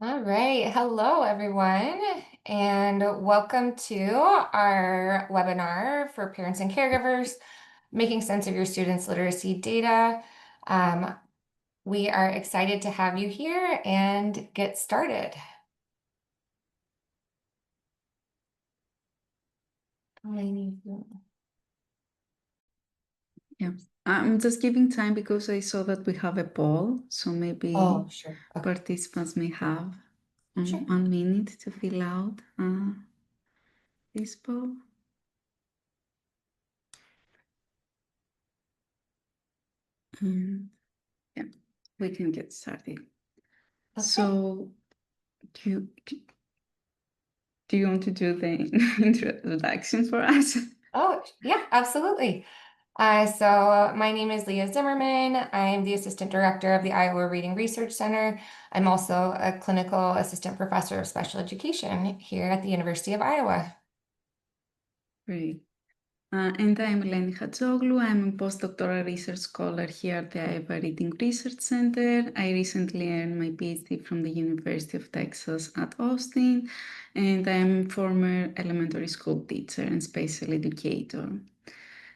All right. Hello, everyone, and welcome to our webinar for parents and caregivers, making sense of your students' literacy data. We are excited to have you here and get started. Yeah, I'm just giving time because I saw that we have a poll, so maybe Oh, sure. Okay. participants may have Sure. 1 minute to fill out this poll. And yeah, we can get started. Okay. So do you want to do the introduction for us? Oh, yeah, absolutely. So my name is Leah Zimmermann. I'm the Assistant Director of the Iowa Reading Research Center. I'm also a Clinical Assistant Professor of Special Education here at the University of Iowa. Great. And I'm Eleni Chatzoglou. I'm a postdoctoral research scholar here at the Iowa Reading Research Center. I recently earned my PhD from the University of Texas at Austin, and I'm a former elementary school teacher and special educator.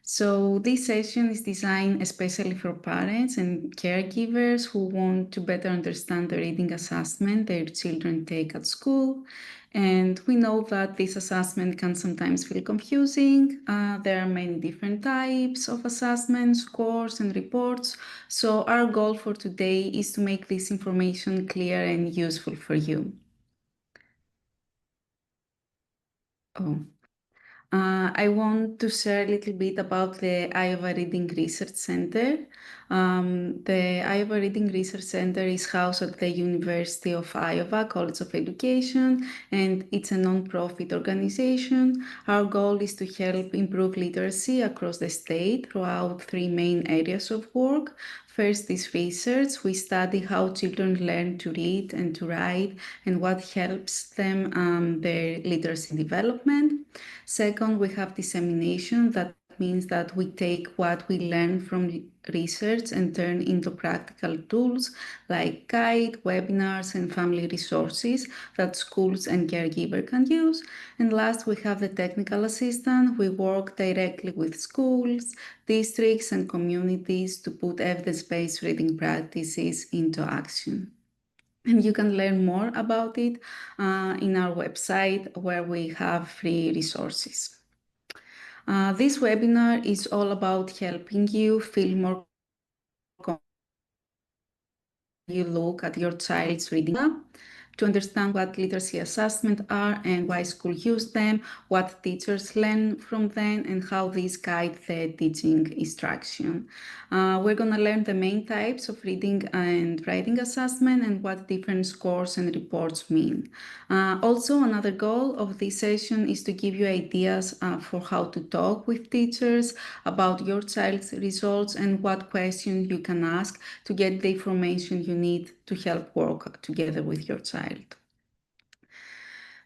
So this session is designed especially for parents and caregivers who want to better understand the reading assessment their children take at school. And we know that this assessment can sometimes feel confusing. There are many different types of assessments, scores, and reports. So our goal for today is to make this information clear and useful for you. Oh. I want to share a little bit about the Iowa Reading Research Center. The Iowa Reading Research Center is housed at the University of Iowa College of Education, and it's a non-profit organization. Our goal is to help improve literacy across the state throughout three main areas of work. First is research. We study how children learn to read and to write and what helps them their literacy development. Second, we have dissemination. That means that we take what we learn from research and turn into practical tools like guide, webinars, and family resources that schools and caregiver can use. And last, we have the technical assistant. We work directly with schools, districts, and communities to put evidence-based reading practices into action. And you can learn more about it in our website where we have free resources. This webinar is all about helping you feel more you look at your child's reading to understand what literacy assessments are and why schools use them, what teachers learn from them, and how these guide the teaching instruction. We're going to learn the main types of reading and writing assessment and what different scores and reports mean. Also, another goal of this session is to give you ideas for how to talk with teachers about your child's results and what questions you can ask to get the information you need to help work together with your child.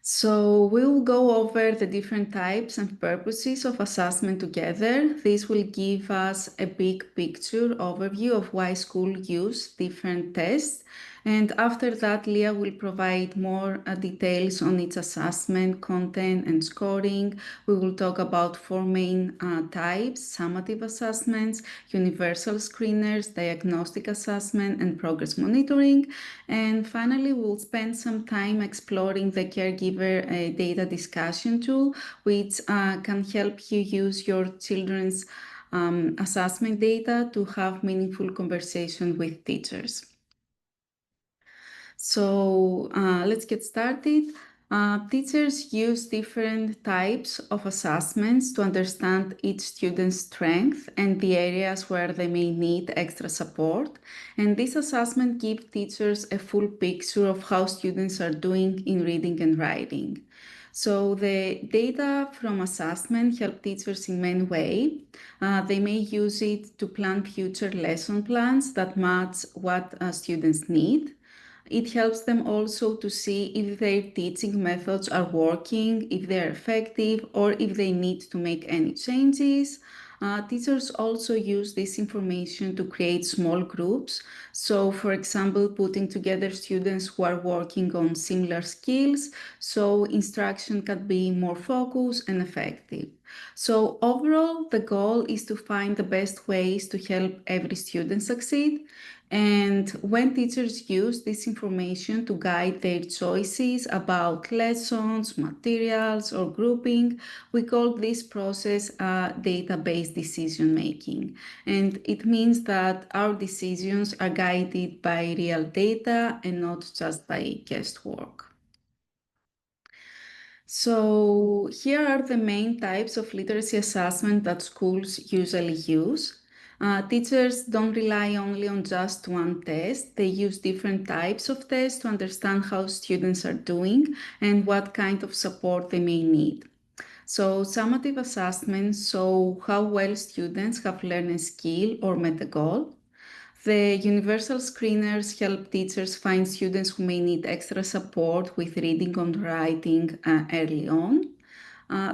So we'll go over the different types and purposes of assessment together. This will give us a big picture overview of why schools use different tests. And after that, Leah will provide more details on its assessment, content, and scoring. We will talk about four main types: summative assessments, universal screeners, diagnostic assessment, and progress monitoring. And finally, we'll spend some time exploring the caregiver data discussion tool, which can help you use your children's assessment data to have meaningful conversation with teachers. So let's get started. Teachers use different types of assessments to understand each student's strength and the areas where they may need extra support. And this assessment gives teachers a full picture of how students are doing in reading and writing. So the data from assessment help teachers in many ways. They may use it to plan future lesson plans that match what students need. It helps them also to see if their teaching methods are working, if they're effective, or if they need to make any changes. Teachers also use this information to create small groups. So, for example, putting together students who are working on similar skills, so instruction can be more focused and effective. So, overall, the goal is to find the best ways to help every student succeed. And when teachers use this information to guide their choices about lessons, materials, or grouping, we call this process data-based decision making. And it means that our decisions are guided by real data and not just by guesswork. So here are the main types of literacy assessment that schools usually use. Teachers don't rely only on just one test. They use different types of tests to understand how students are doing and what kind of support they may need. So summative assessments show how well students have learned a skill or met a goal. The universal screeners help teachers find students who may need extra support with reading and writing early on.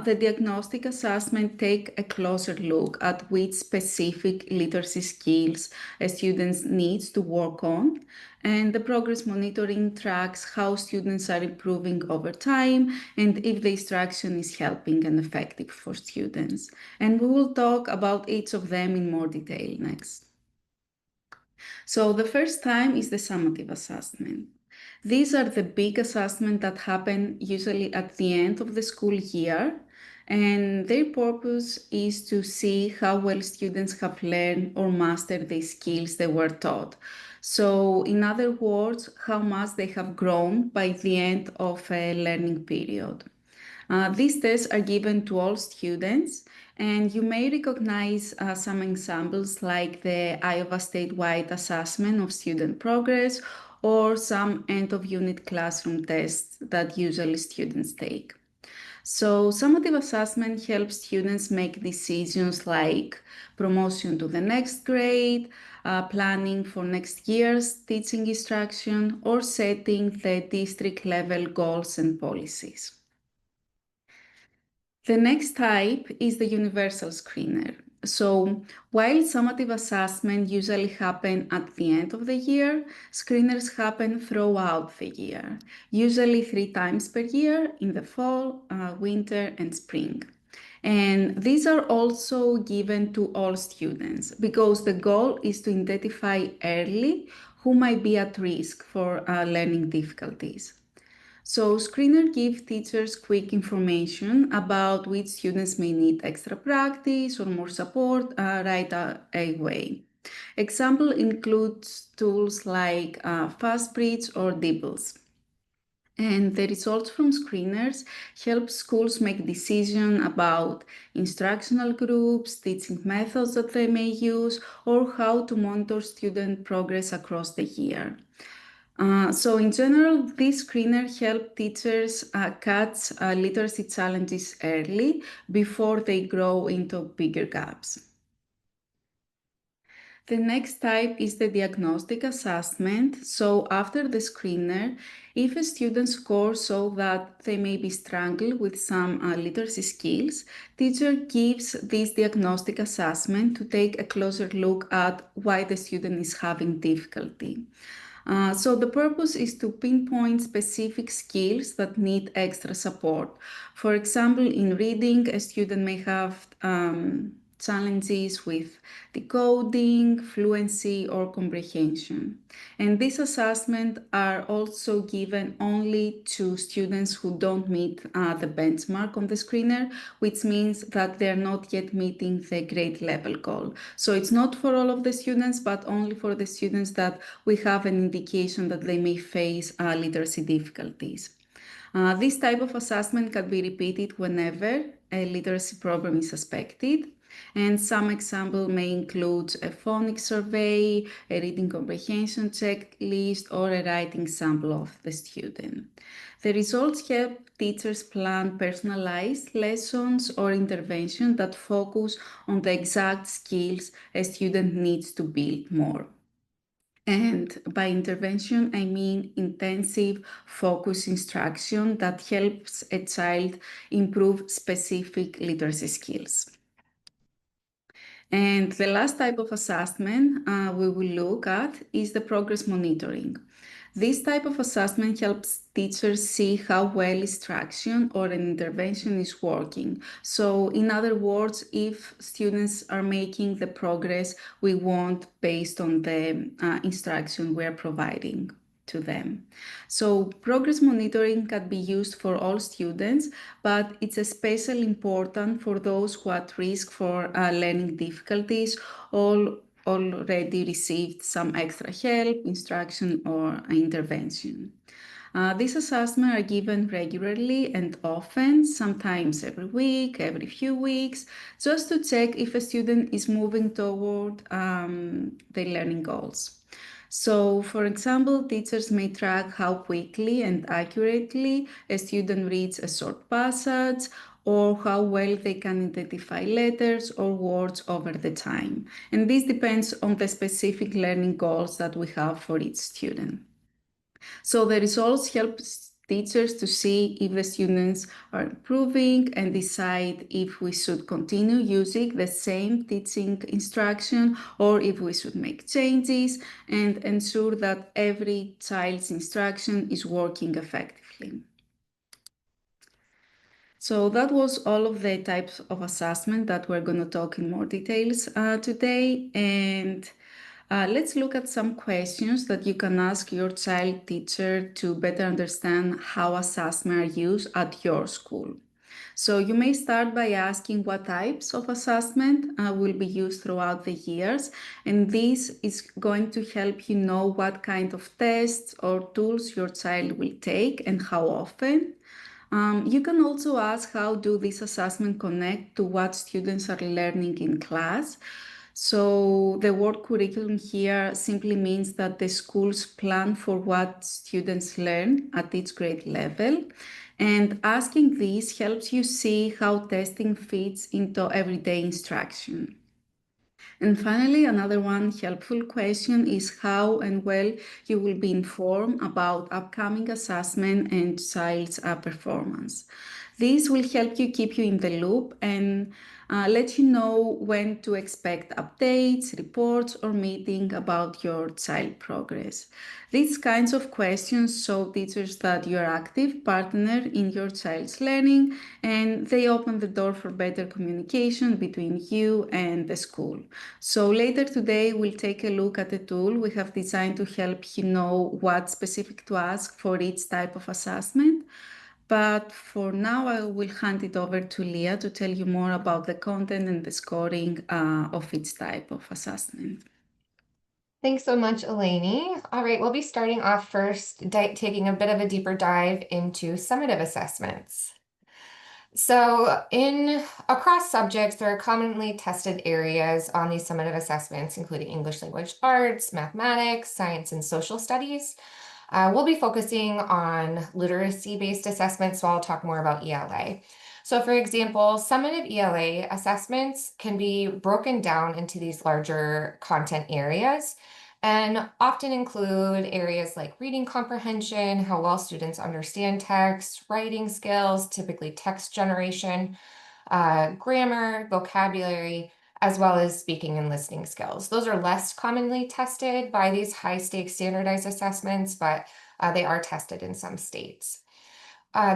The diagnostic assessment take a closer look at which specific literacy skills a student needs to work on. And the progress monitoring tracks how students are improving over time and if the instruction is helping and effective for students. And we will talk about each of them in more detail next. So the first time is the summative assessment. These are the big assessments that happen usually at the end of the school year, and their purpose is to see how well students have learned or mastered the skills they were taught. So, in other words, how much they have grown by the end of a learning period. These tests are given to all students, and you may recognize some examples like the Iowa statewide assessment of student progress or some end of unit classroom tests that usually students take. So, summative assessment helps students make decisions like promotion to the next grade, planning for next year's teaching instruction, or setting the district level goals and policies. The next type is the universal screener. So, while summative assessment usually happen at the end of the year, screeners happen throughout the year, usually 3 times per year in the fall, winter, and spring. And these are also given to all students because the goal is to identify early who might be at risk for learning difficulties. So screener give teachers quick information about which students may need extra practice or more support right away. Example includes tools like FastBridge or Dibbles. And the results from screeners help schools make decisions about instructional groups, teaching methods that they may use, or how to monitor student progress across the year. So in general, this screener help teachers catch literacy challenges early before they grow into bigger gaps. The next type is the diagnostic assessment. So after the screener, if a student scores so that they may be struggling with some literacy skills, teacher gives this diagnostic assessment to take a closer look at why the student is having difficulty. So the purpose is to pinpoint specific skills that need extra support. For example, in reading, a student may have challenges with decoding, fluency, or comprehension. And these assessments are also given only to students who don't meet the benchmark on the screener, which means that they're not yet meeting the grade level goal. So it's not for all of the students, but only for the students that we have an indication that they may face literacy difficulties. This type of assessment can be repeated whenever a literacy problem is suspected. And some example may include a phonics survey, a reading comprehension checklist, or a writing sample of the student. The results help teachers plan personalized lessons or interventions that focus on the exact skills a student needs to build more. And by intervention, I mean intensive focus instruction that helps a child improve specific literacy skills. And the last type of assessment we will look at is the progress monitoring. This type of assessment helps teachers see how well instruction or an intervention is working. So, in other words, if students are making the progress we want based on the instruction we are providing to them. So progress monitoring can be used for all students, but it's especially important for those who are at risk for learning difficulties or already received some extra help, instruction, or intervention. These assessments are given regularly and often, sometimes every week, every few weeks, just to check if a student is moving toward their learning goals. So, for example, teachers may track how quickly and accurately a student reads a short passage or how well they can identify letters or words over the time. And this depends on the specific learning goals that we have for each student. So the results help teachers to see if the students are improving and decide if we should continue using the same teaching instruction or if we should make changes and ensure that every child's instruction is working effectively. So that was all of the types of assessment that we're going to talk in more details today. And let's look at some questions that you can ask your child teacher to better understand how assessment are used at your school. So you may start by asking what types of assessment will be used throughout the years, and this is going to help you know what kind of tests or tools your child will take and how often. You can also ask how do these assessments connect to what students are learning in class. So the word curriculum here simply means that the schools plan for what students learn at each grade level. And asking this helps you see how testing fits into everyday instruction. And finally, another one helpful question is how and well you will be informed about upcoming assessment and child's performance. This will help you keep you in the loop and let you know when to expect updates, reports, or meeting about your child progress. These kinds of questions show teachers that you're active partner in your child's learning and they open the door for better communication between you and the school. So later today, we'll take a look at the tool we have designed to help you know what specific to ask for each type of assessment. But for now, I will hand it over to Leah to tell you more about the content and the scoring of each type of assessment. Thanks so much, Eleni. All right, we'll be starting off first, taking a bit of a deeper dive into summative assessments. So across subjects, there are commonly tested areas on these summative assessments, including English language arts, mathematics, science, and social studies. We'll be focusing on literacy-based assessments, so I'll talk more about ELA. So for example, summative ELA assessments can be broken down into these larger content areas and often include areas like reading comprehension, how well students understand text, writing skills, typically text generation, grammar, vocabulary, as well as speaking and listening skills. Those are less commonly tested by these high stakes standardized assessments, but they are tested in some states.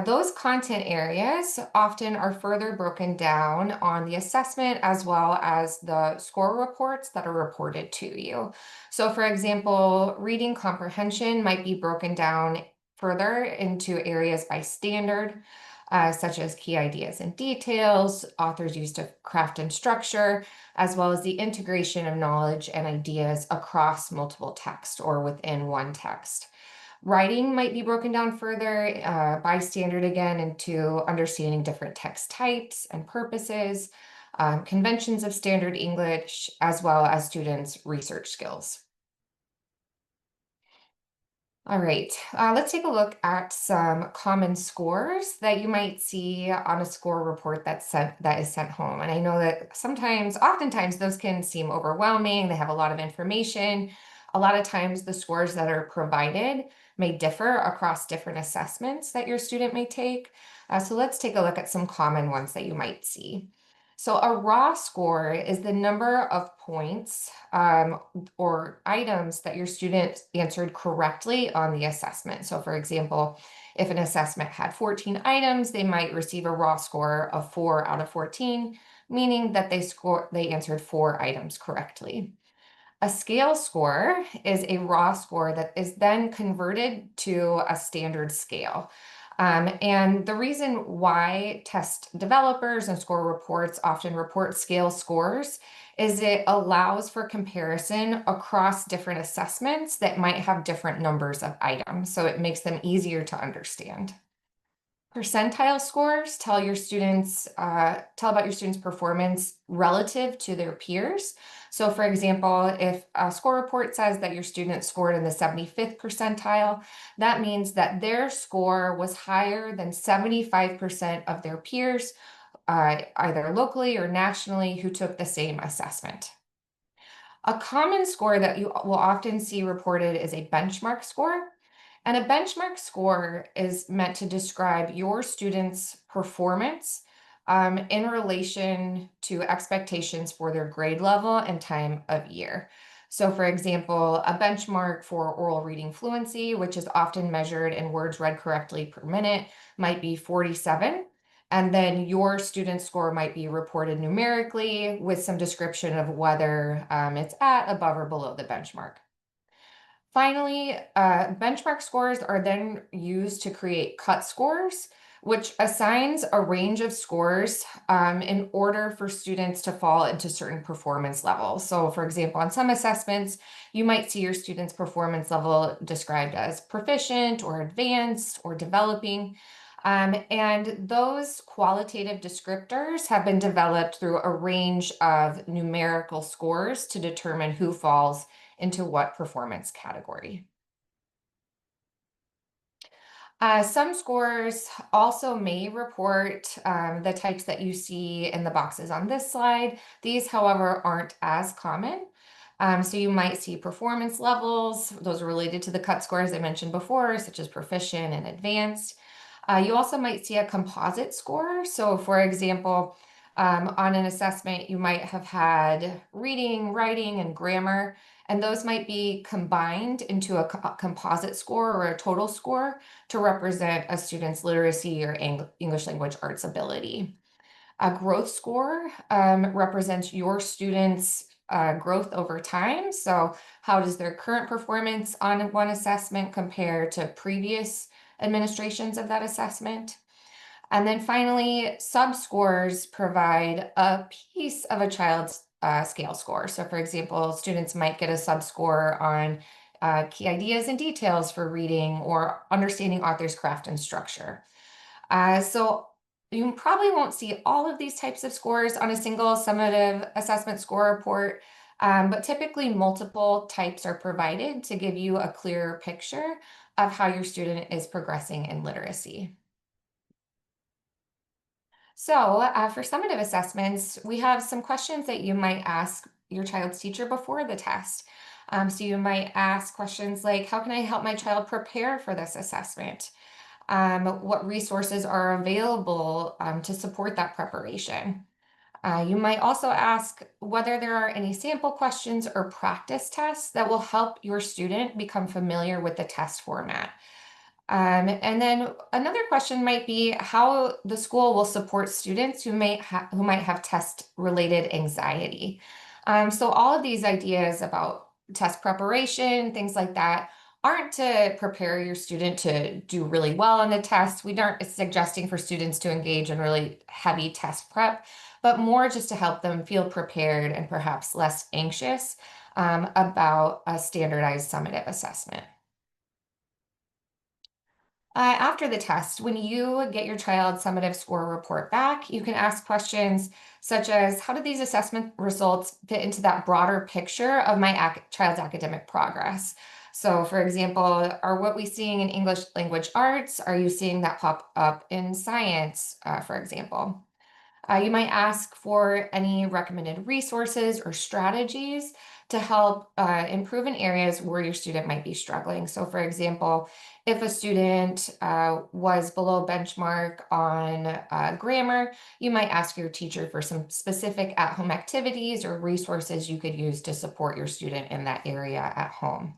Those content areas often are further broken down on the assessment as well as the score reports that are reported to you. So for example, reading comprehension might be broken down further into areas by standard, such as key ideas and details, author's use of craft and structure, as well as the integration of knowledge and ideas across multiple text or within one text. Writing might be broken down further by standard again into understanding different text types and purposes, conventions of standard English, as well as students' research skills. All right, let's take a look at some common scores that you might see on a score report that is sent home. And I know that oftentimes those can seem overwhelming. They have a lot of information. A lot of times the scores that are provided may differ across different assessments that your student may take. So let's take a look at some common ones that you might see. So a raw score is the number of points or items that your student answered correctly on the assessment. So for example, if an assessment had 14 items, they might receive a raw score of 4 out of 14, meaning that they answered 4 items correctly. A scale score is a raw score that is then converted to a standard scale. And the reason why test developers and score reports often report scale scores is it allows for comparison across different assessments that might have different numbers of items. So it makes them easier to understand. Percentile scores tell about your students' performance relative to their peers. So, for example, if a score report says that your student scored in the 75th percentile, that means that their score was higher than 75% of their peers, either locally or nationally, who took the same assessment. A common score that you will often see reported is a benchmark score. And a benchmark score is meant to describe your student's performance in relation to expectations for their grade level and time of year. So, for example, a benchmark for oral reading fluency, which is often measured in words read correctly per minute, might be 47. And then your student score might be reported numerically with some description of whether it's at, above, or below the benchmark. Finally, benchmark scores are then used to create cut scores, which assigns a range of scores in order for students to fall into certain performance levels. So, for example, on some assessments, you might see your student's performance level described as proficient or advanced or developing. And those qualitative descriptors have been developed through a range of numerical scores to determine who falls into what performance category. Some scores also may report the types that you see in the boxes on this slide. These, however, aren't as common. So you might see performance levels. Those are related to the cut scores I mentioned before, such as proficient and advanced. You also might see a composite score. So, for example, on an assessment, you might have had reading, writing, and grammar, and those might be combined into a composite score or a total score to represent a student's literacy or English language arts ability. A growth score represents your students' growth over time. So, how does their current performance on one assessment compare to previous administrations of that assessment? And then finally, subscores provide a piece of a child's scale score. So, for example, students might get a subscore on key ideas and details for reading or understanding author's craft and structure. So you probably won't see all of these types of scores on a single summative assessment score report, but typically multiple types are provided to give you a clearer picture of how your student is progressing in literacy. So for summative assessments, we have some questions that you might ask your child's teacher before the test. So you might ask questions like, how can I help my child prepare for this assessment? What resources are available to support that preparation. You might also ask whether there are any sample questions or practice tests that will help your student become familiar with the test format. And then another question might be how the school will support students who might have test-related anxiety. So all of these ideas about test preparation, things like that, aren't to prepare your student to do really well on the test. We aren't suggesting for students to engage in really heavy test prep, but more just to help them feel prepared and perhaps less anxious about a standardized summative assessment. After the test, when you get your child's summative score report back, you can ask questions such as, how do these assessment results fit into that broader picture of my child's academic progress? So, for example, are what we seeing in English language arts, are you seeing that pop up in science, for example? You might ask for any recommended resources or strategies to help improve in areas where your student might be struggling. So, for example, If a student was below benchmark on grammar, you might ask your teacher for some specific at-home activities or resources you could use to support your student in that area at home.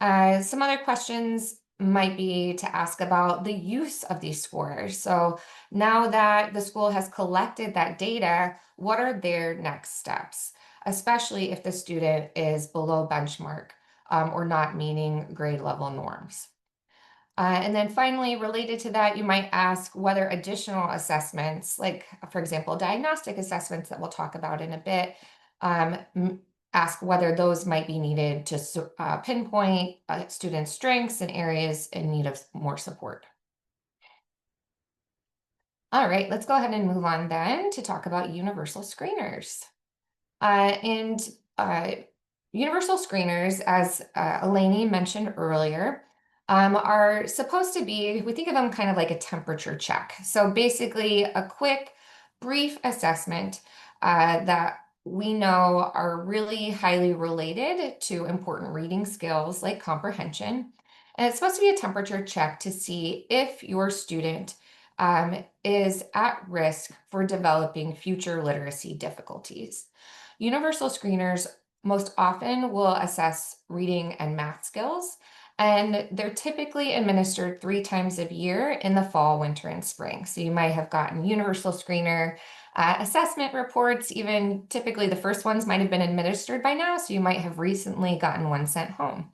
Some other questions might be to ask about the use of these scores. So now that the school has collected that data, what are their next steps, especially if the student is below benchmark or not meeting grade level norms? And then finally, related to that, you might ask whether additional assessments, like, for example, diagnostic assessments that we'll talk about in a bit, um, ask whether those might be needed to pinpoint student strengths and areas in need of more support. All right, let's go ahead and move on then to talk about universal screeners. And universal screeners, as Eleni mentioned earlier, are supposed to be, we think of them kind of like a temperature check. So basically, a quick, brief assessment that we know are really highly related to important reading skills like comprehension. And it's supposed to be a temperature check to see if your student is at risk for developing future literacy difficulties. Universal screeners most often will assess reading and math skills, and they're typically administered 3 times a year in the fall, winter, and spring. So you might have gotten universal screener assessment reports. Even typically the first ones might have been administered by now, so you might have recently gotten one sent home.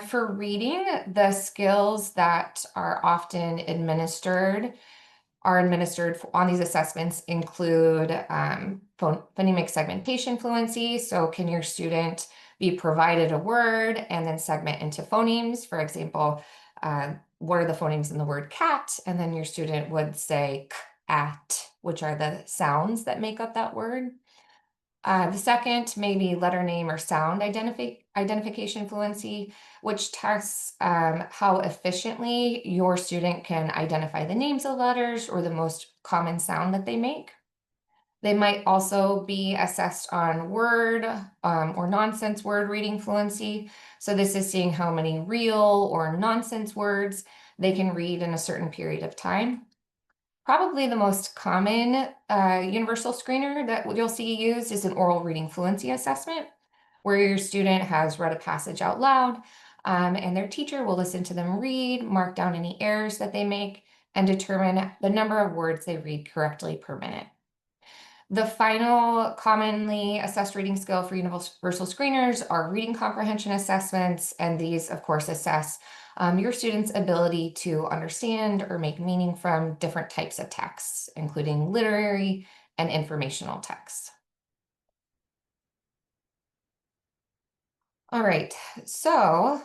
For reading, the skills that are administered on these assessments include phonemic segmentation fluency. So can your student be provided a word and then segment into phonemes? For example, what are the phonemes in the word cat? And then your student would say k, at, which are the sounds that make up that word. The second, maybe letter name or sound identification fluency, which tests how efficiently your student can identify the names of letters or the most common sound that they make. They might also be assessed on word or nonsense word reading fluency. So this is seeing how many real or nonsense words they can read in a certain period of time. Probably the most common universal screener that you'll see used is an oral reading fluency assessment, where your student has read a passage out loud, and their teacher will listen to them read, mark down any errors that they make, and determine the number of words they read correctly per minute. The final commonly assessed reading skill for universal screeners are reading comprehension assessments, and these, of course, assess your student's ability to understand or make meaning from different types of texts, including literary and informational texts. All right, so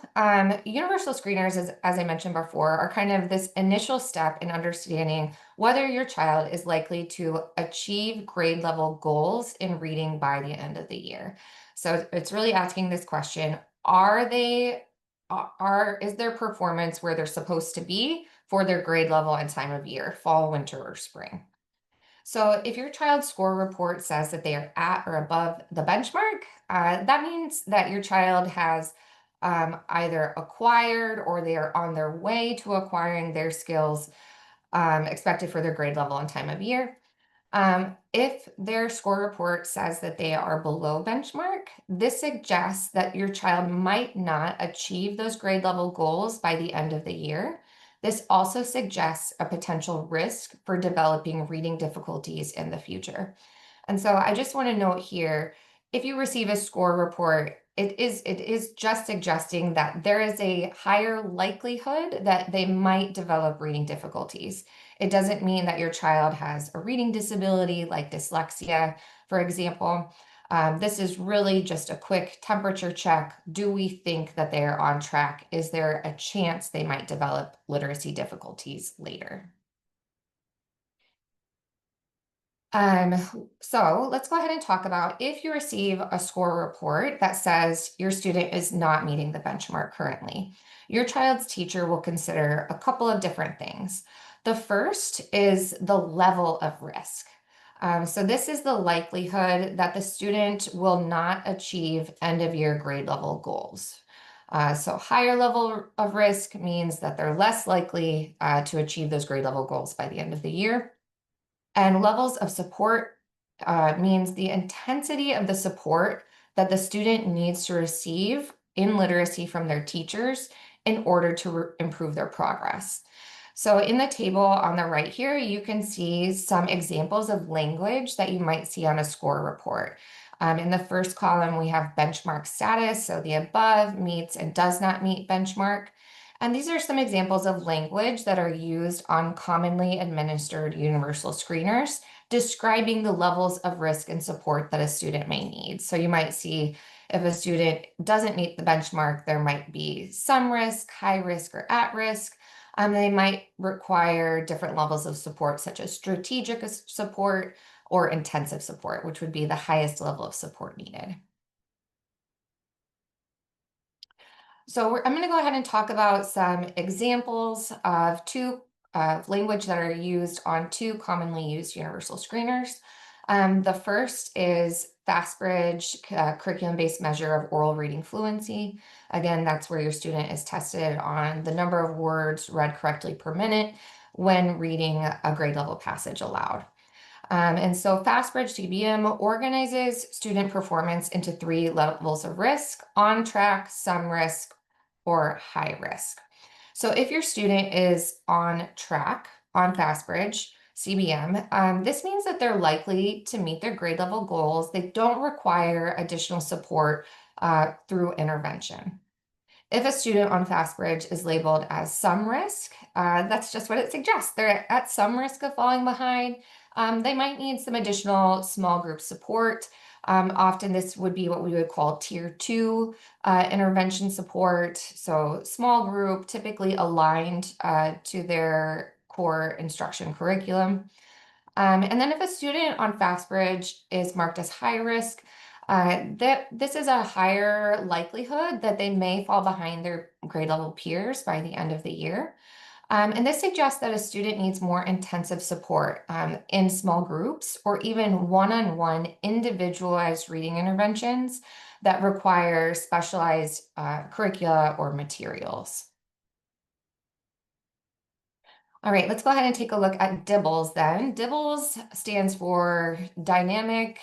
universal screeners, as I mentioned before, are kind of this initial step in understanding whether your child is likely to achieve grade level goals in reading by the end of the year. So it's really asking this question, is their performance where they're supposed to be for their grade level and time of year, fall, winter, or spring? So if your child's score report says that they are at or above the benchmark, that means that your child has either acquired or they are on their way to acquiring their skills expected for their grade level and time of year. If their score report says that they are below benchmark, this suggests that your child might not achieve those grade level goals by the end of the year. This also suggests a potential risk for developing reading difficulties in the future. And so I just want to note here, if you receive a score report, it is just suggesting that there is a higher likelihood that they might develop reading difficulties. It doesn't mean that your child has a reading disability like dyslexia, for example. This is really just a quick temperature check. Do we think that they are on track? Is there a chance they might develop literacy difficulties later? Um, so let's go ahead and talk about if you receive a score report that says your student is not meeting the benchmark currently. Your child's teacher will consider a couple of different things. The first is the level of risk. So this is the likelihood that the student will not achieve end of year grade level goals. So higher level of risk means that they're less likely to achieve those grade level goals by the end of the year. And levels of support means the intensity of the support that the student needs to receive in literacy from their teachers in order to improve their progress. So in the table on the right here, you can see some examples of language that you might see on a score report. In the first column, we have benchmark status, so the above meets and does not meet benchmark. And these are some examples of language that are used on commonly administered universal screeners, describing the levels of risk and support that a student may need. So you might see if a student doesn't meet the benchmark, there might be some risk, high risk, or at risk. They might require different levels of support, such as strategic support or intensive support, which would be the highest level of support needed. So I'm going to go ahead and talk about some examples of two language that are used on two commonly used universal screeners. The first is FastBridge curriculum-based measure of oral reading fluency. Again, that's where your student is tested on the number of words read correctly per minute when reading a grade level passage aloud. And so FastBridge TBM organizes student performance into three levels of risk: on track, some risk, or high risk. So if your student is on track on FastBridge CBM, this means that they're likely to meet their grade level goals. They don't require additional support through intervention. If a student on FastBridge is labeled as some risk, that's just what it suggests. They're at some risk of falling behind. They might need some additional small group support. Often this would be what we would call tier 2 intervention support. So small group, typically aligned to their core instruction curriculum. And then if a student on FastBridge is marked as high risk, this is a higher likelihood that they may fall behind their grade level peers by the end of the year. And this suggests that a student needs more intensive support in small groups or even one-on-one individualized reading interventions that require specialized curricula or materials. All right, let's go ahead and take a look at DIBELS then. DIBELS stands for Dynamic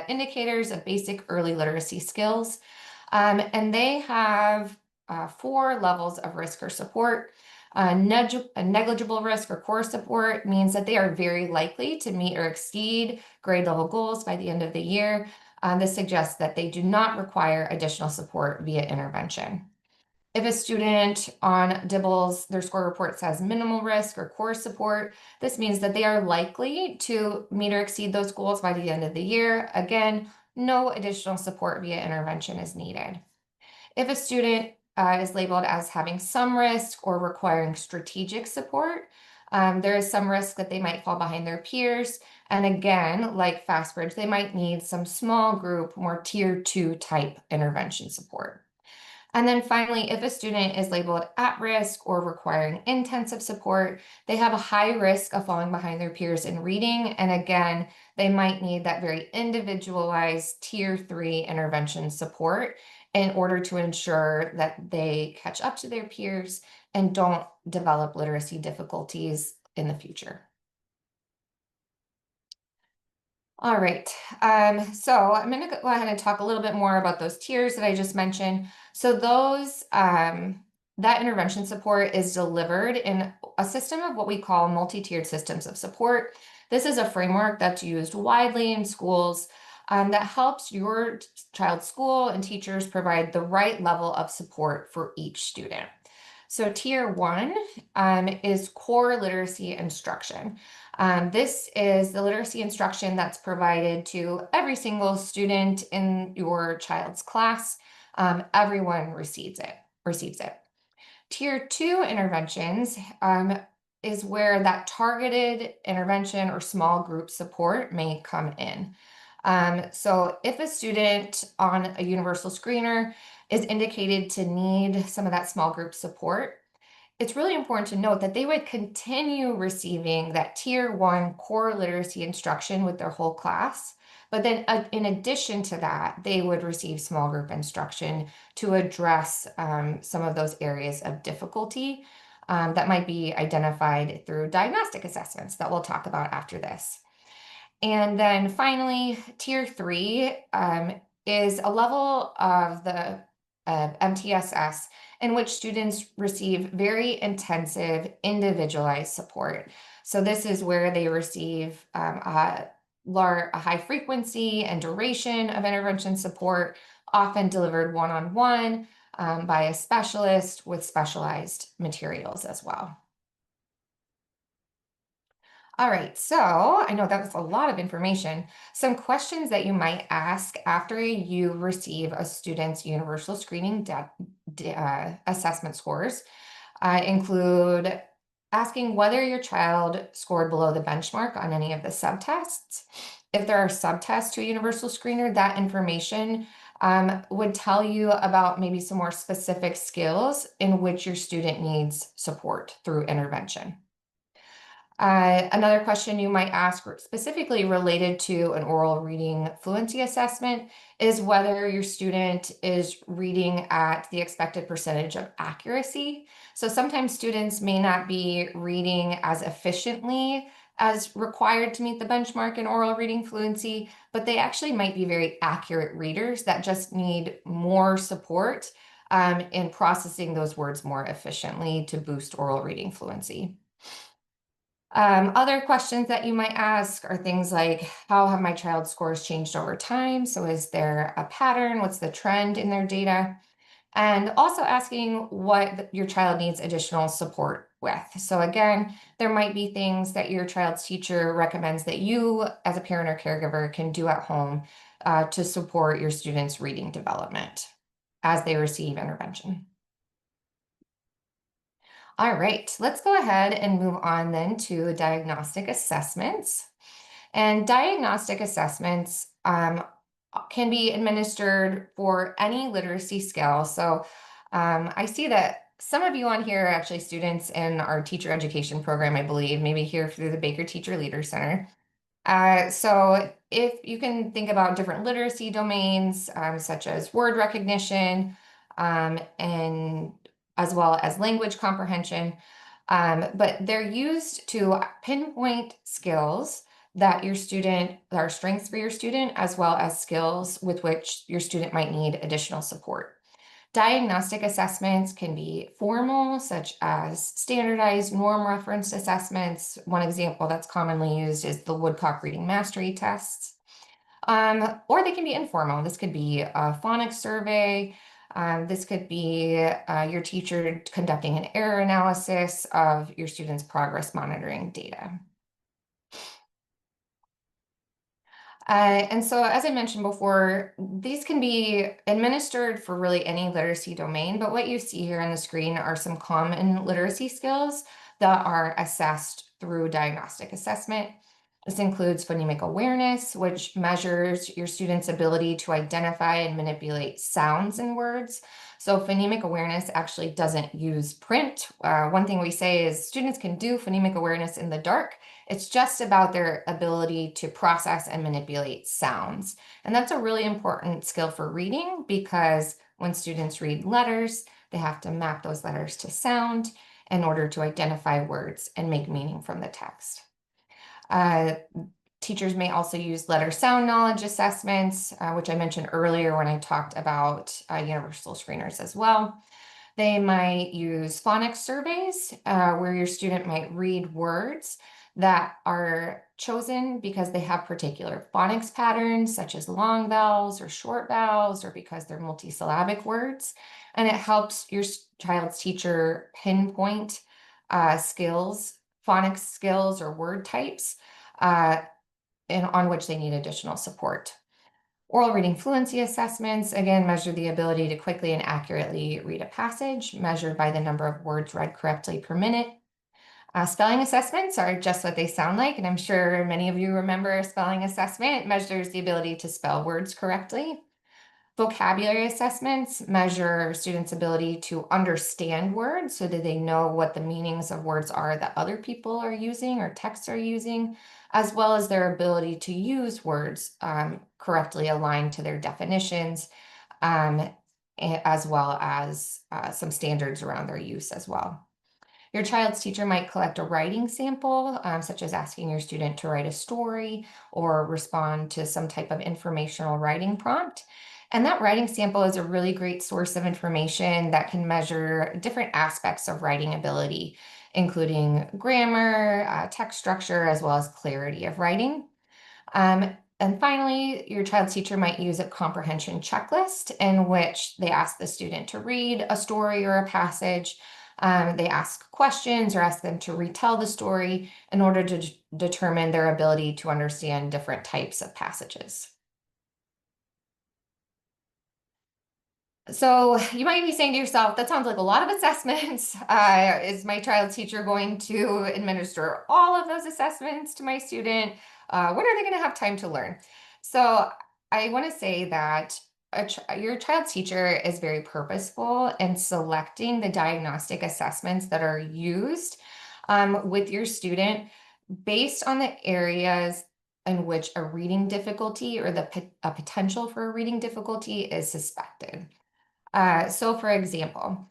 Indicators of Basic Early Literacy Skills. And they have 4 levels of risk or support. A negligible risk or core support means that they are very likely to meet or exceed grade level goals by the end of the year. This suggests that they do not require additional support via intervention. If a student on DIBELS, their score report says minimal risk or core support, this means that they are likely to meet or exceed those goals by the end of the year. Again, no additional support via intervention is needed. If a student is labeled as having some risk or requiring strategic support, there is some risk that they might fall behind their peers. And again, like FastBridge, they might need some small group, more tier 2 type intervention support. And then finally, if a student is labeled at risk or requiring intensive support, they have a high risk of falling behind their peers in reading. And again, they might need that very individualized tier 3 intervention support in order to ensure that they catch up to their peers and don't develop literacy difficulties in the future. All right, so I'm going to go ahead and talk a little bit more about those tiers that I just mentioned. So those, that intervention support is delivered in a system of what we call multi-tiered systems of support. This is a framework that's used widely in schools that helps your child's school and teachers provide the right level of support for each student. So tier 1 is core literacy instruction. This is the literacy instruction that's provided to every single student in your child's class. Everyone receives it. Tier 2 interventions is where that targeted intervention or small group support may come in. So if a student on a universal screener is indicated to need some of that small group support, it's really important to note that they would continue receiving that tier one core literacy instruction with their whole class. But then, in addition to that, they would receive small group instruction to address some of those areas of difficulty that might be identified through diagnostic assessments that we'll talk about after this. And then finally, tier three is a level of the MTSS in which students receive very intensive individualized support. So this is where they receive a high frequency and duration of intervention support, often delivered one-on-one by a specialist with specialized materials as well. All right, so I know that was a lot of information. Some questions that you might ask after you receive a student's universal screening assessment scores include asking whether your child scored below the benchmark on any of the subtests. If there are subtests to a universal screener, that information would tell you about maybe some more specific skills in which your student needs support through intervention. Another question you might ask specifically related to an oral reading fluency assessment is whether your student is reading at the expected percentage of accuracy. So sometimes students may not be reading as efficiently as required to meet the benchmark in oral reading fluency, but they actually might be very accurate readers that just need more support in processing those words more efficiently to boost oral reading fluency. Other questions that you might ask are things like, how have my child's scores changed over time? So is there a pattern? What's the trend in their data? And also asking what your child needs additional support with. So again, there might be things that your child's teacher recommends that you as a parent or caregiver can do at home to support your student's reading development as they receive intervention. All right, let's go ahead and move on then to diagnostic assessments. And diagnostic assessments can be administered for any literacy scale. So I see that some of you on here are actually students in our teacher education program, I believe, maybe here through the Baker Teacher Leader Center. So if you can think about different literacy domains, such as word recognition, and as well as language comprehension, but they're used to pinpoint skills that are strengths for your student, as well as skills with which your student might need additional support. Diagnostic assessments can be formal, such as standardized norm referenced assessments. One example that's commonly used is the Woodcock Reading Mastery tests. Or they can be informal. This could be a phonics survey. This could be your teacher conducting an error analysis of your students' progress monitoring data. And so, as I mentioned before, these can be administered for really any literacy domain, but what you see here on the screen are some common literacy skills that are assessed through diagnostic assessment. This includes phonemic awareness, which measures your students' ability to identify and manipulate sounds in words. So phonemic awareness actually doesn't use print. One thing we say is students can do phonemic awareness in the dark. It's just about their ability to process and manipulate sounds. And that's a really important skill for reading because when students read letters, they have to map those letters to sound in order to identify words and make meaning from the text. Teachers may also use letter sound knowledge assessments, which I mentioned earlier when I talked about universal screeners as well. They might use phonics surveys where your student might read words that are chosen because they have particular phonics patterns, such as long vowels or short vowels, or because they're multisyllabic words. And it helps your child's teacher pinpoint skills, phonics skills or word types on which they need additional support. Oral reading fluency assessments, again, measure the ability to quickly and accurately read a passage, measured by the number of words read correctly per minute. Spelling assessments are just what they sound like, and I'm sure many of you remember a spelling assessment. It measures the ability to spell words correctly. Vocabulary assessments measure students' ability to understand words. So do they know what the meanings of words are that other people are using or texts are using, as well as their ability to use words correctly aligned to their definitions, um, as well as some standards around their use as well. Your child's teacher might collect a writing sample, such as asking your student to write a story or respond to some type of informational writing prompt. And that writing sample is a really great source of information that can measure different aspects of writing ability, including grammar, text structure, as well as clarity of writing. And finally, your child's teacher might use a comprehension checklist in which they ask the student to read a story or a passage. They ask questions or ask them to retell the story in order to determine their ability to understand different types of passages. So you might be saying to yourself, that sounds like a lot of assessments. Is my child's teacher going to administer all of those assessments to my student? When are they going to have time to learn? So I want to say that your child's teacher is very purposeful in selecting the diagnostic assessments that are used with your student based on the areas in which a reading difficulty or a potential for a reading difficulty is suspected. So for example,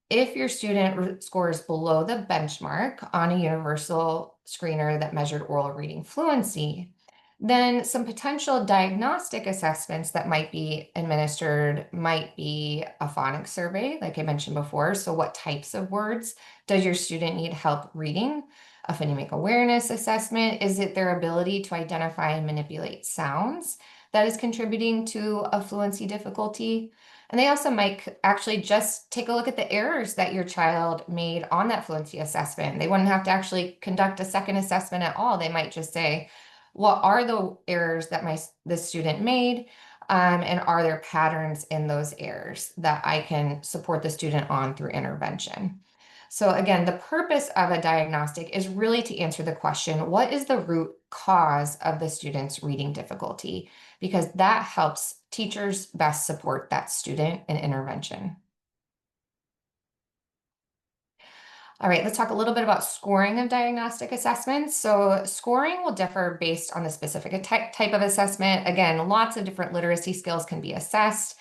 if your student scores below the benchmark on a universal screener that measured oral reading fluency, then some potential diagnostic assessments that might be administered might be a phonics survey, like I mentioned before. So what types of words does your student need help reading? A phonemic awareness assessment, is it their ability to identify and manipulate sounds that is contributing to a fluency difficulty? And they also might actually just take a look at the errors that your child made on that fluency assessment. They wouldn't have to actually conduct a second assessment at all. They might just say, what are the errors that this student made? And are there patterns in those errors that I can support the student on through intervention? So again, the purpose of a diagnostic is really to answer the question, what is the root cause of the student's reading difficulty? Because that helps teachers best support that student in intervention. All right, let's talk a little bit about scoring of diagnostic assessments. So scoring will differ based on the specific type of assessment. Again, lots of different literacy skills can be assessed.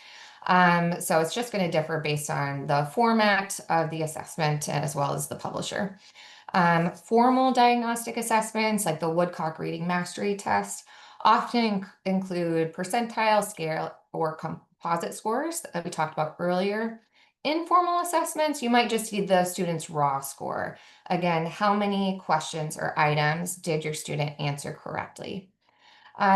So it's just going to differ based on the format of the assessment as well as the publisher. Formal diagnostic assessments like the Woodcock Reading Mastery Test often include percentile, scale, or composite scores that we talked about earlier. Informal assessments, you might just see the student's raw score. Again, how many questions or items did your student answer correctly?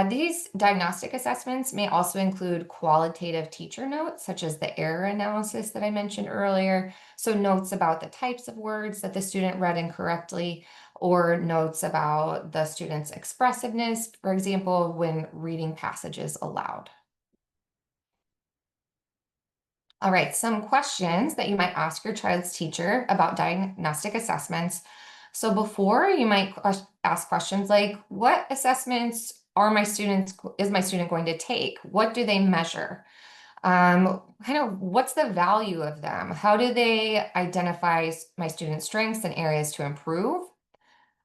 These diagnostic assessments may also include qualitative teacher notes, such as the error analysis that I mentioned earlier. So notes about the types of words that the student read incorrectly, or notes about the student's expressiveness, for example, when reading passages aloud. All right, some questions that you might ask your child's teacher about diagnostic assessments. So before you might ask questions like, what assessments is my student going to take? What do they measure? Kind of what's the value of them? How do they identify my student's strengths and areas to improve?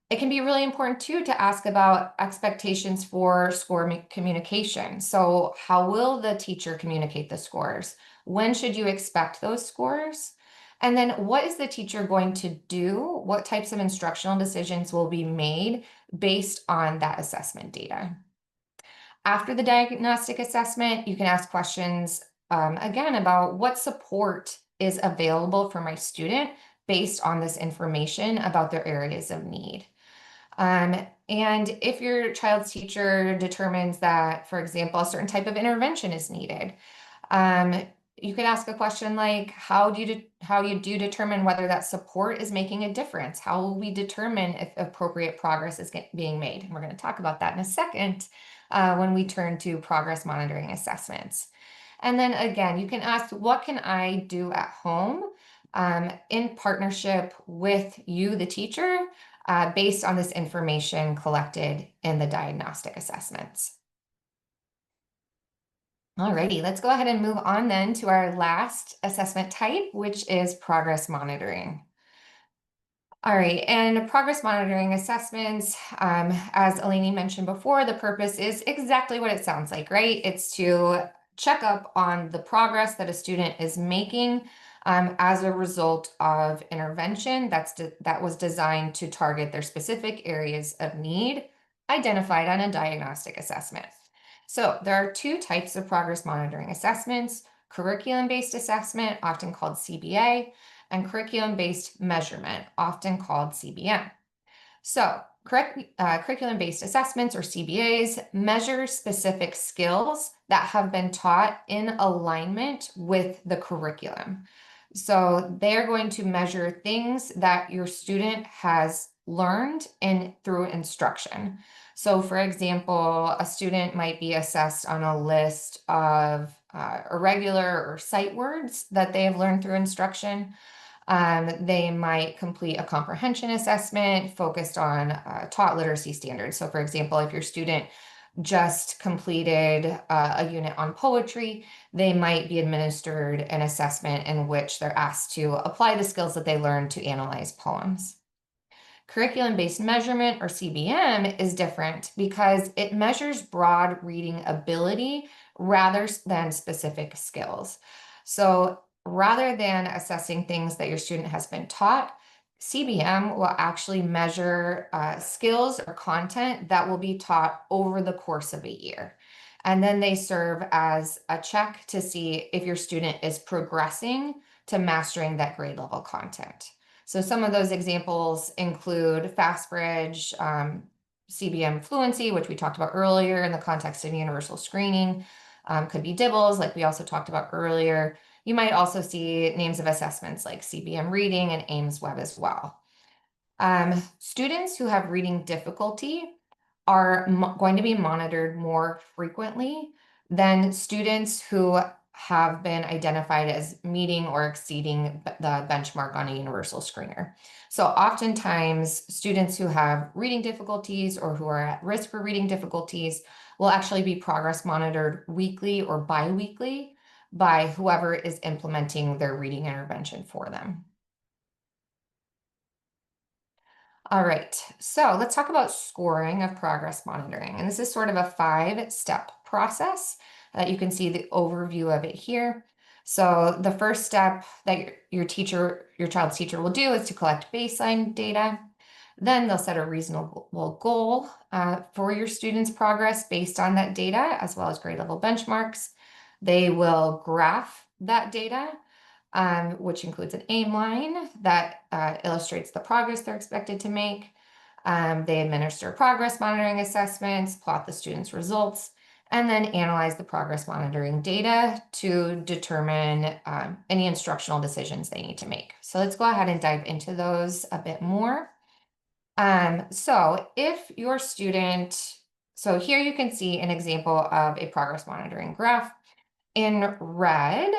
It can be really important too to ask about expectations for score communication. So how will the teacher communicate the scores? When should you expect those scores? And then what is the teacher going to do? What types of instructional decisions will be made based on that assessment data? After the diagnostic assessment, you can ask questions again about what support is available for my student based on this information about their areas of need. And if your child's teacher determines that, for example, a certain type of intervention is needed, um, you could ask a question like, how you do determine whether that support is making a difference? How will we determine if appropriate progress is being made? And we're going to talk about that in a second when we turn to progress monitoring assessments. And then again, you can ask, what can I do at home in partnership with you, the teacher, based on this information collected in the diagnostic assessments? Alrighty, let's go ahead and move on then to our last assessment type, which is progress monitoring. All right, and progress monitoring assessments, as Eleni mentioned before, the purpose is exactly what it sounds like, right? It's to check up on the progress that a student is making as a result of intervention that was designed to target their specific areas of need identified on a diagnostic assessment. So there are two types of progress monitoring assessments: curriculum-based assessment, often called CBA, and curriculum-based measurement, often called CBM. So, curriculum-based assessments, or CBAs, measure specific skills that have been taught in alignment with the curriculum. So, they're going to measure things that your student has learned through instruction. So, for example, a student might be assessed on a list of irregular or sight words that they have learned through instruction. They might complete a comprehension assessment focused on taught literacy standards. So, for example, if your student just completed a unit on poetry, they might be administered an assessment in which they're asked to apply the skills that they learned to analyze poems. Curriculum-based measurement, or CBM, is different because it measures broad reading ability rather than specific skills. So rather than assessing things that your student has been taught, CBM will actually measure skills or content that will be taught over the course of a year. And then they serve as a check to see if your student is progressing to mastering that grade level content. So some of those examples include FastBridge, CBM fluency, which we talked about earlier in the context of universal screening, could be DIBELS, like we also talked about earlier. You might also see names of assessments like CBM reading and Ames Web as well. Students who have reading difficulty are going to be monitored more frequently than students who have been identified as meeting or exceeding the benchmark on a universal screener. So oftentimes, students who have reading difficulties or who are at risk for reading difficulties will actually be progress monitored weekly or biweekly by whoever is implementing their reading intervention for them. All right, so let's talk about scoring of progress monitoring. And this is sort of a 5-step process. You can see the overview of it here. So the first step that your child's teacher will do is to collect baseline data. Then they'll set a reasonable goal for your student's progress based on that data, as well as grade level benchmarks. They will graph that data, which includes an aim line that illustrates the progress they're expected to make. They administer progress monitoring assessments, plot the students' results, and then analyze the progress monitoring data to determine any instructional decisions they need to make. So let's go ahead and dive into those a bit more. So if your student, so here you can see an example of a progress monitoring graph. In red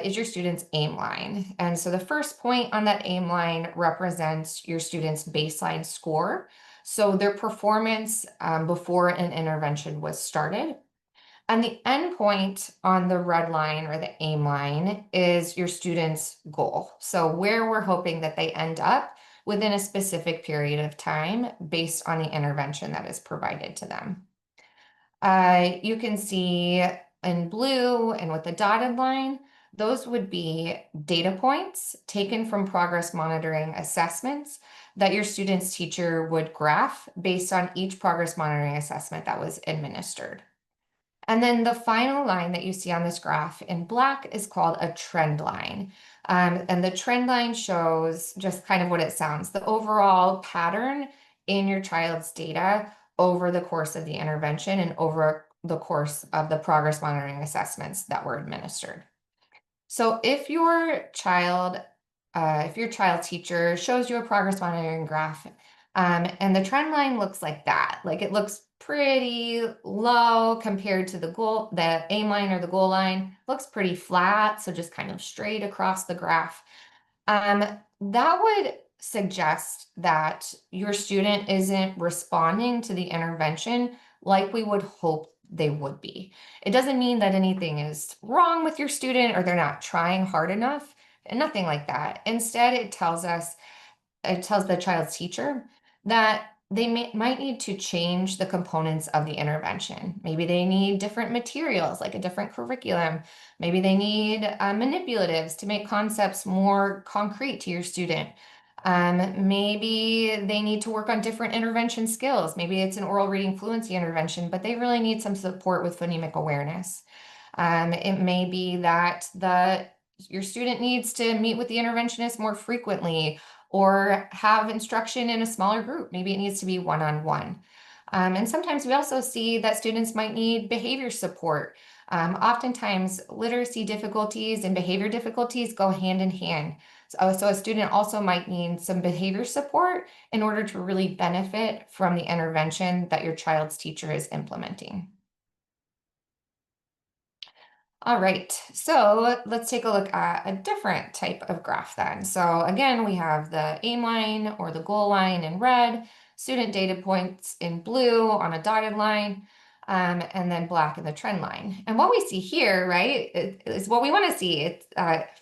is your student's aim line. And so the first point on that aim line represents your student's baseline score. So their performance before an intervention was started. And the endpoint on the red line, or the aim line, is your student's goal. So where we're hoping that they end up within a specific period of time based on the intervention that is provided to them. You can see in blue and with the dotted line, those would be data points taken from progress monitoring assessments that your student's teacher would graph based on each progress monitoring assessment that was administered. And then the final line that you see on this graph in black is called a trend line. And the trend line shows just kind of what it sounds, the overall pattern in your child's data over the course of the intervention and over the course of the progress monitoring assessments that were administered. So if your child teacher shows you a progress monitoring graph, and the trend line looks like that, like it looks pretty low compared to the aim line or the goal line, looks pretty flat, so just kind of straight across the graph. That would suggest that your student isn't responding to the intervention like we would hope they would be. It doesn't mean that anything is wrong with your student or they're not trying hard enough, and nothing like that. Instead, it tells the child's teacher that might need to change the components of the intervention. Maybe they need different materials, like a different curriculum. Maybe they need manipulatives to make concepts more concrete to your student. Maybe they need to work on different intervention skills. Maybe it's an oral reading fluency intervention, but they really need some support with phonemic awareness. It may be that your student needs to meet with the interventionist more frequently or have instruction in a smaller group. Maybe it needs to be one-on-one. And sometimes we also see that students might need behavior support. Oftentimes, literacy difficulties and behavior difficulties go hand in hand. So a student also might need some behavior support in order to really benefit from the intervention that your child's teacher is implementing. All right, so let's take a look at a different type of graph then. So again, we have the aim line or the goal line in red, student data points in blue on a dotted line, and then black in the trend line. And what we see here, right, is what we want to see. It's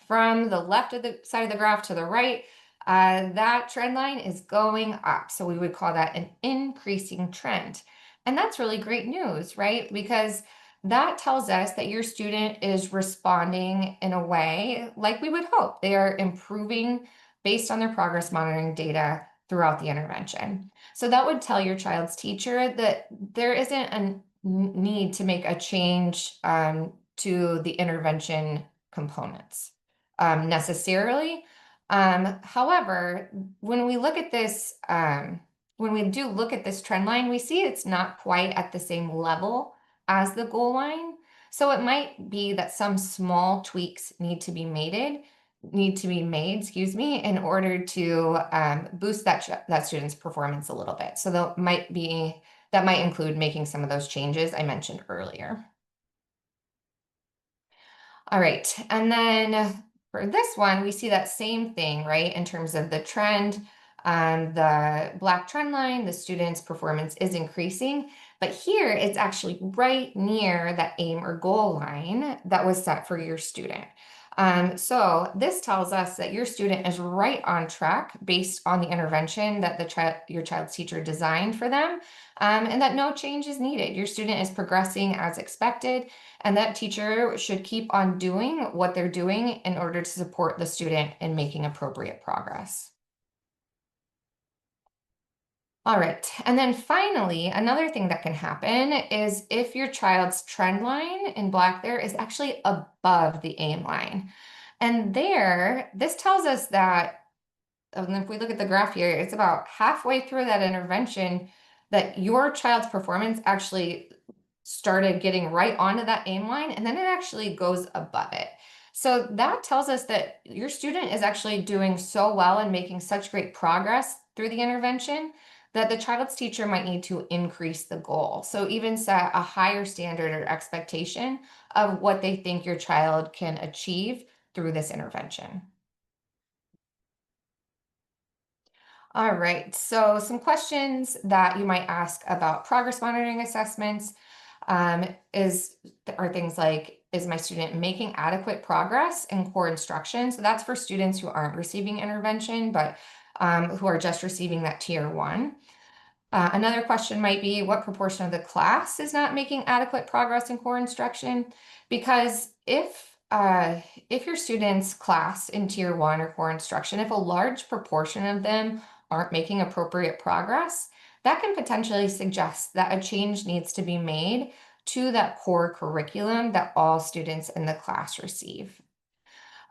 from the left of the side of the graph to the right, that trend line is going up. So we would call that an increasing trend. And that's really great news, right? Because that tells us that your student is responding in a way like we would hope. They are improving based on their progress monitoring data throughout the intervention. So that would tell your child's teacher that there isn't a need to make a change to the intervention components necessarily. However, when we look at this, when we do look at this trend line, we see it's not quite at the same level as the goal line. So it might be that some small tweaks need to be made, excuse me, in order to boost that student's performance a little bit. So that might include making some of those changes I mentioned earlier. All right, and then for this one, we see that same thing, right? In terms of the trend, the black trend line, the student's performance is increasing, but here it's actually right near that aim or goal line that was set for your student. So this tells us that your student is right on track based on the intervention that your child's teacher designed for them, and that no change is needed. Your student is progressing as expected, and that teacher should keep on doing what they're doing in order to support the student in making appropriate progress. All right, and then finally, another thing that can happen is if your child's trend line in black there is actually above the aim line. And this tells us that, and if we look at the graph here, it's about halfway through that intervention that your child's performance actually started getting right onto that aim line, and then it actually goes above it. So that tells us that your student is actually doing so well and making such great progress through the intervention that the child's teacher might need to increase the goal. So even set a higher standard or expectation of what they think your child can achieve through this intervention. All right, so some questions that you might ask about progress monitoring assessments are things like, is my student making adequate progress in core instruction? So that's for students who aren't receiving intervention, but who are just receiving that tier 1. Another question might be, what proportion of the class is not making adequate progress in core instruction? Because if your student's class in tier 1 or core instruction, if a large proportion of them aren't making appropriate progress, that can potentially suggest that a change needs to be made to that core curriculum that all students in the class receive.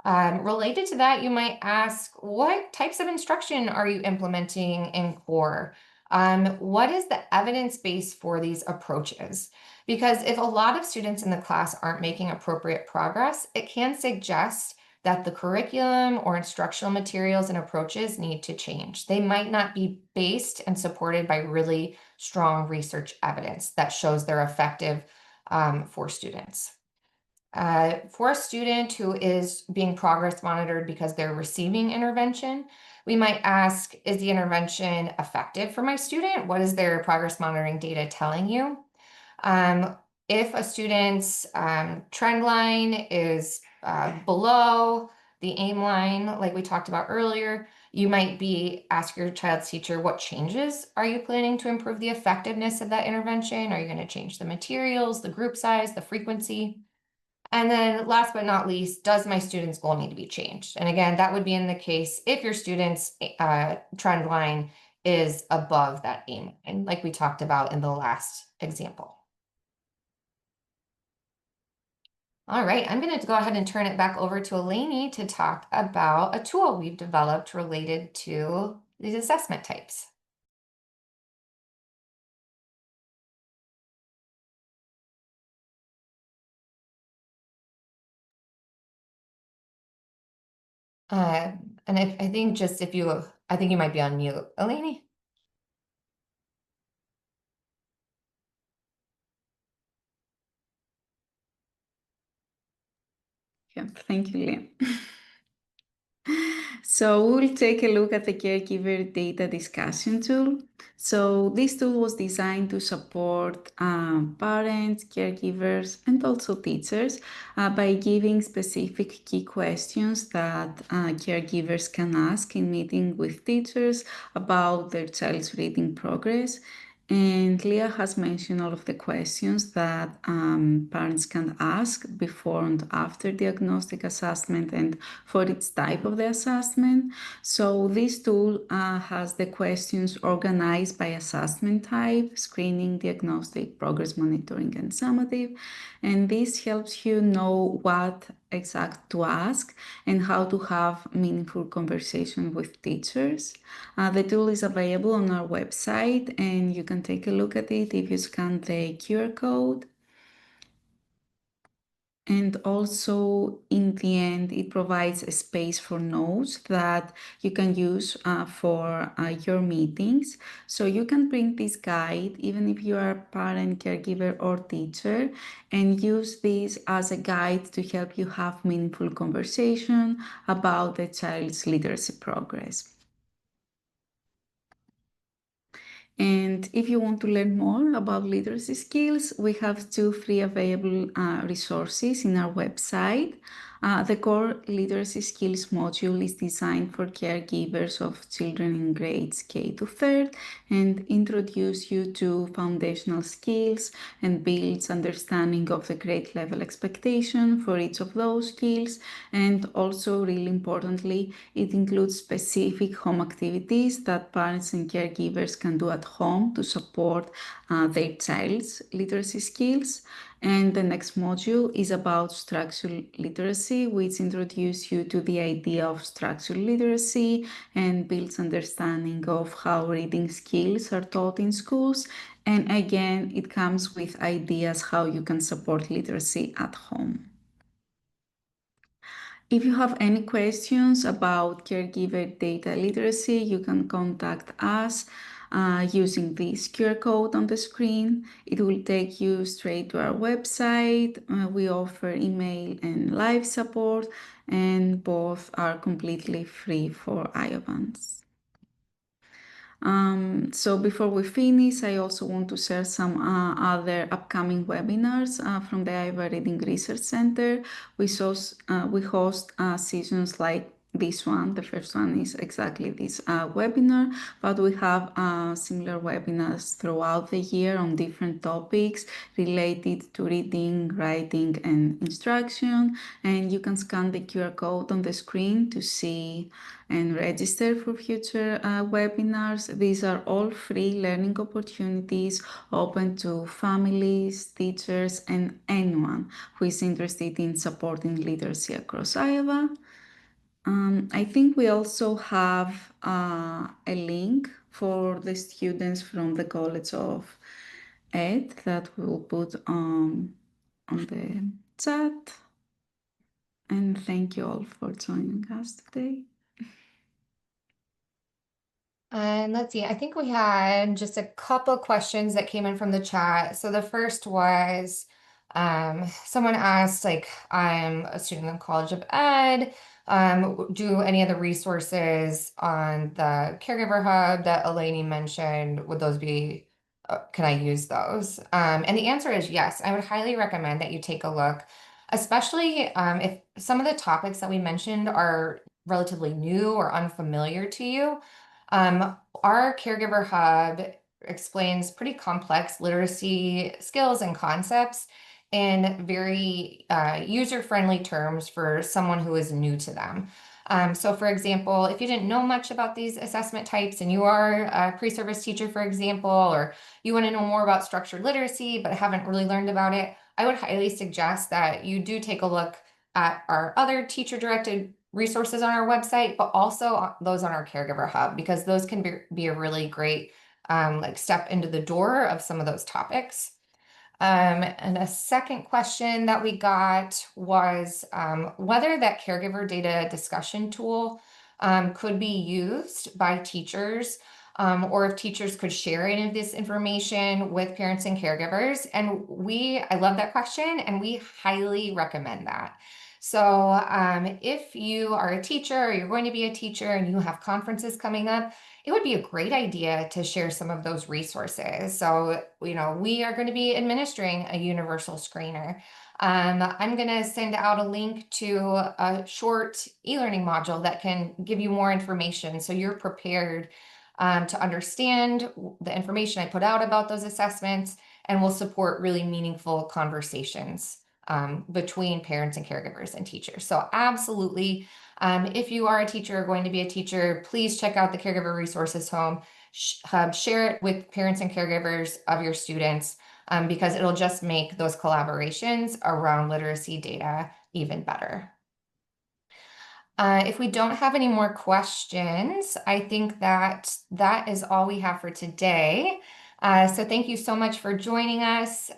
Related to that, you might ask, what types of instruction are you implementing in core? What is the evidence base for these approaches? Because if a lot of students in the class aren't making appropriate progress, it can suggest that the curriculum or instructional materials and approaches need to change. They might not be based and supported by really strong research evidence that shows they're effective for students. For a student who is being progress monitored because they're receiving intervention, we might ask, is the intervention effective for my student? What is their progress monitoring data telling you? if a student's trend line is below the aim line, like we talked about earlier, you might be ask your child's teacher, what changes are you planning to improve the effectiveness of that intervention? Are you going to change the materials, the group size, the frequency? And then last but not least, does my student's goal need to be changed? And again, that would be in the case if your student's trend line is above that aim line, like we talked about in the last example. All right, I'm going to go ahead and turn it back over to Eleni to talk about a tool we've developed related to these assessment types. Uh, and I think just if you, I think you might be on mute, Eleni. Yeah, thank you, Leah. So we'll take a look at the caregiver data discussion tool. So this tool was designed to support parents, caregivers, and also teachers by giving specific key questions that caregivers can ask in meeting with teachers about their child's reading progress. And Leah has mentioned all of the questions that parents can ask before and after diagnostic assessment and for each type of the assessment. So this tool has the questions organized by assessment type, screening, diagnostic, progress monitoring, and summative. And this helps you know what exact to ask and how to have meaningful conversation with teachers. The tool is available on our website and you can take a look at it if you scan the QR code. And also, in the end, it provides a space for notes that you can use for your meetings. So you can print this guide, even if you are a parent, caregiver, or teacher, and use this as a guide to help you have meaningful conversation about the child's literacy progress. And if you want to learn more about literacy skills, we have two free available resources in our website. The core literacy skills module is designed for caregivers of children in grades K to 3rd and introduce you to foundational skills and builds understanding of the grade level expectation for each of those skills. And also, really importantly, it includes specific home activities that parents and caregivers can do at home to support their child's literacy skills. And the next module is about structural literacy, which introduces you to the idea of structural literacy and builds understanding of how reading skills are taught in schools. And again, it comes with ideas how you can support literacy at home. If you have any questions about caregiver data literacy, you can contact us using this QR code on the screen. It will take you straight to our website. We offer email and live support, and both are completely free for Iovans. So before we finish, I also want to share some other upcoming webinars from the Iowa Reading Research Center. We host sessions like this one. The first one is exactly this webinar, but we have similar webinars throughout the year on different topics related to reading, writing, and instruction. And you can scan the QR code on the screen to see and register for future webinars. These are all free learning opportunities open to families, teachers, and anyone who is interested in supporting literacy across Iowa. I think we also have a link for the students from the College of Ed that we'll put on the chat. And thank you all for joining us today. And let's see, I think we had just a couple questions that came in from the chat. So the first was someone asked, like, I'm a student in College of Ed. Do any of the resources on the Caregiver Hub that Eleni mentioned, would those be can I use those? And the answer is yes. I would highly recommend that you take a look, especially if some of the topics that we mentioned are relatively new or unfamiliar to you. Our Caregiver Hub explains pretty complex literacy skills and concepts in very user-friendly terms for someone who is new to them. So for example, if you didn't know much about these assessment types and you are a pre-service teacher, for example, or you want to know more about structured literacy but haven't really learned about it, I would highly suggest that you do take a look at our other teacher-directed resources on our website, but also those on our Caregiver Hub, because those can be a really great like step into the door of some of those topics. And a second question that we got was whether that caregiver data discussion tool could be used by teachers, or if teachers could share any of this information with parents and caregivers. And I love that question, and we highly recommend that. So if you are a teacher or you're going to be a teacher and you have conferences coming up, it would be a great idea to share some of those resources. So, we are going to be administering a universal screener. I'm going to send out a link to a short e-learning module that can give you more information so you're prepared to understand the information I put out about those assessments, and will support really meaningful conversations between parents and caregivers and teachers. So absolutely, if you are a teacher or going to be a teacher, please check out the Caregiver Resources Hub, share it with parents and caregivers of your students, because it'll just make those collaborations around literacy data even better. If we don't have any more questions, I think that is all we have for today. So thank you so much for joining us.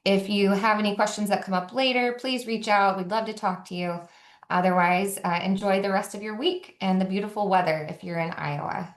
If you have any questions that come up later, please reach out. We'd love to talk to you. Otherwise, enjoy the rest of your week and the beautiful weather if you're in Iowa.